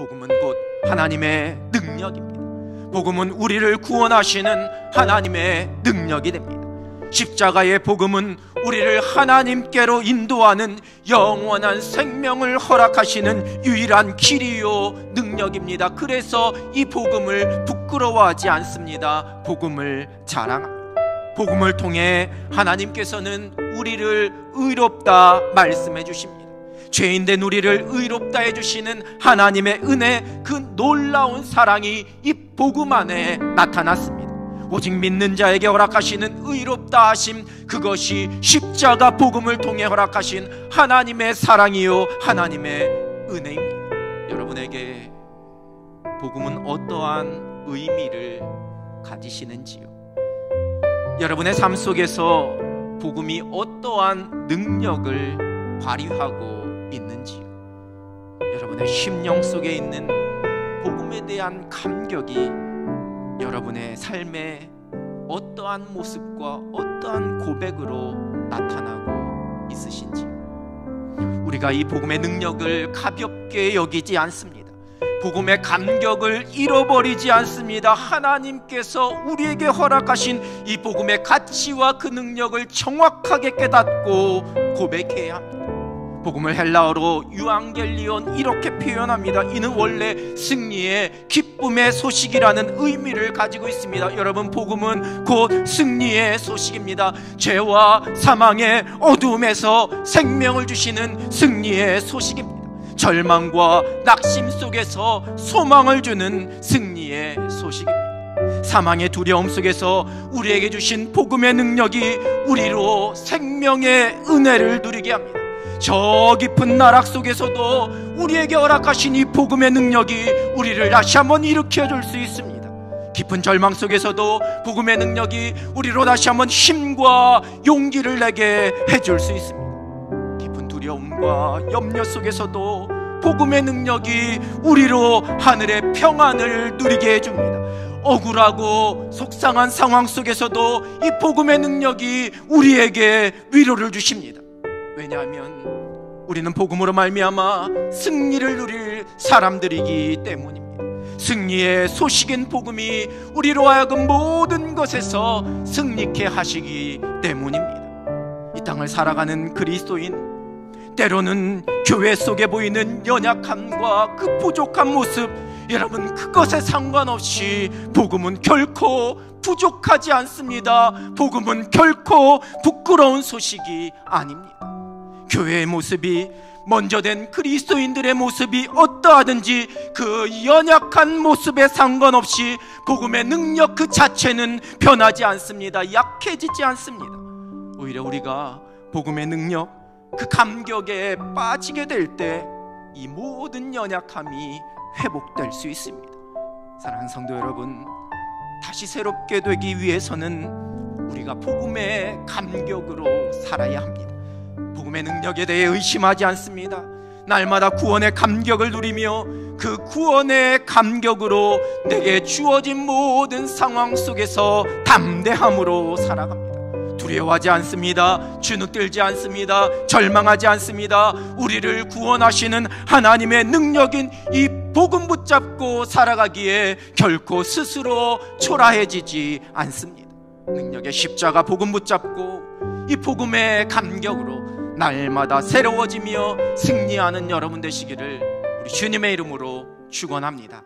복음은 곧 하나님의 능력입니다. 복음은 우리를 구원하시는 하나님의 능력이 됩니다. 십자가의 복음은 우리를 하나님께로 인도하는 영원한 생명을 허락하시는 유일한 길이요 능력입니다. 그래서 이 복음을 부끄러워하지 않습니다. 복음을 자랑합니다. 복음을 통해 하나님께서는 우리를 의롭다 말씀해 주십니다. 죄인된 우리를 의롭다 해주시는 하나님의 은혜, 그 놀라운 사랑이 이 복음 안에 나타났습니다. 오직 믿는 자에게 허락하시는 의롭다 하심, 그것이 십자가 복음을 통해 허락하신 하나님의 사랑이요 하나님의 은혜입니다. 여러분에게 복음은 어떠한 의미를 가지시는지요? 여러분의 삶 속에서 복음이 어떠한 능력을 발휘하고 있는지요? 여러분의 심령 속에 있는 복음에 대한 감격이 여러분의 삶에 어떠한 모습과 어떠한 고백으로 나타나고 있으신지, 우리가 이 복음의 능력을 가볍게 여기지 않습니다. 복음의 감격을 잃어버리지 않습니다. 하나님께서 우리에게 허락하신 이 복음의 가치와 그 능력을 정확하게 깨닫고 고백해야 합니다. 복음을 헬라어로 유앙겔리온 이렇게 표현합니다. 이는 원래 승리의 기쁨의 소식이라는 의미를 가지고 있습니다. 여러분, 복음은 곧 승리의 소식입니다. 죄와 사망의 어두움에서 생명을 주시는 승리의 소식입니다. 절망과 낙심 속에서 소망을 주는 승리의 소식입니다. 사망의 두려움 속에서 우리에게 주신 복음의 능력이 우리로 생명의 은혜를 누리게 합니다. 저 깊은 나락 속에서도 우리에게 허락하신 이 복음의 능력이 우리를 다시 한번 일으켜 줄 수 있습니다. 깊은 절망 속에서도 복음의 능력이 우리로 다시 한번 힘과 용기를 내게 해줄 수 있습니다. 깊은 두려움과 염려 속에서도 복음의 능력이 우리로 하늘의 평안을 누리게 해줍니다. 억울하고 속상한 상황 속에서도 이 복음의 능력이 우리에게 위로를 주십니다. 왜냐하면 우리는 복음으로 말미암아 승리를 누릴 사람들이기 때문입니다. 승리의 소식인 복음이 우리로 하여금 모든 것에서 승리케 하시기 때문입니다. 이 땅을 살아가는 그리스도인, 때로는 교회 속에 보이는 연약함과 그 부족한 모습, 여러분, 그것에 상관없이 복음은 결코 부족하지 않습니다. 복음은 결코 부끄러운 소식이 아닙니다. 교회의 모습이, 먼저 된 그리스도인들의 모습이 어떠하든지 그 연약한 모습에 상관없이 복음의 능력 그 자체는 변하지 않습니다. 약해지지 않습니다. 오히려 우리가 복음의 능력, 그 감격에 빠지게 될 때 이 모든 연약함이 회복될 수 있습니다. 사랑하는 성도 여러분, 다시 새롭게 되기 위해서는 우리가 복음의 감격으로 살아야 합니다. 복음의 능력에 대해 의심하지 않습니다. 날마다 구원의 감격을 누리며 그 구원의 감격으로 내게 주어진 모든 상황 속에서 담대함으로 살아갑니다. 두려워하지 않습니다. 주눅들지 않습니다. 절망하지 않습니다. 우리를 구원하시는 하나님의 능력인 이 복음 붙잡고 살아가기에 결코 스스로 초라해지지 않습니다. 능력의 십자가 복음 붙잡고 이 복음의 감격으로 날마다 새로워지며 승리하는 여러분 되시기를 우리 주님의 이름으로 축원합니다.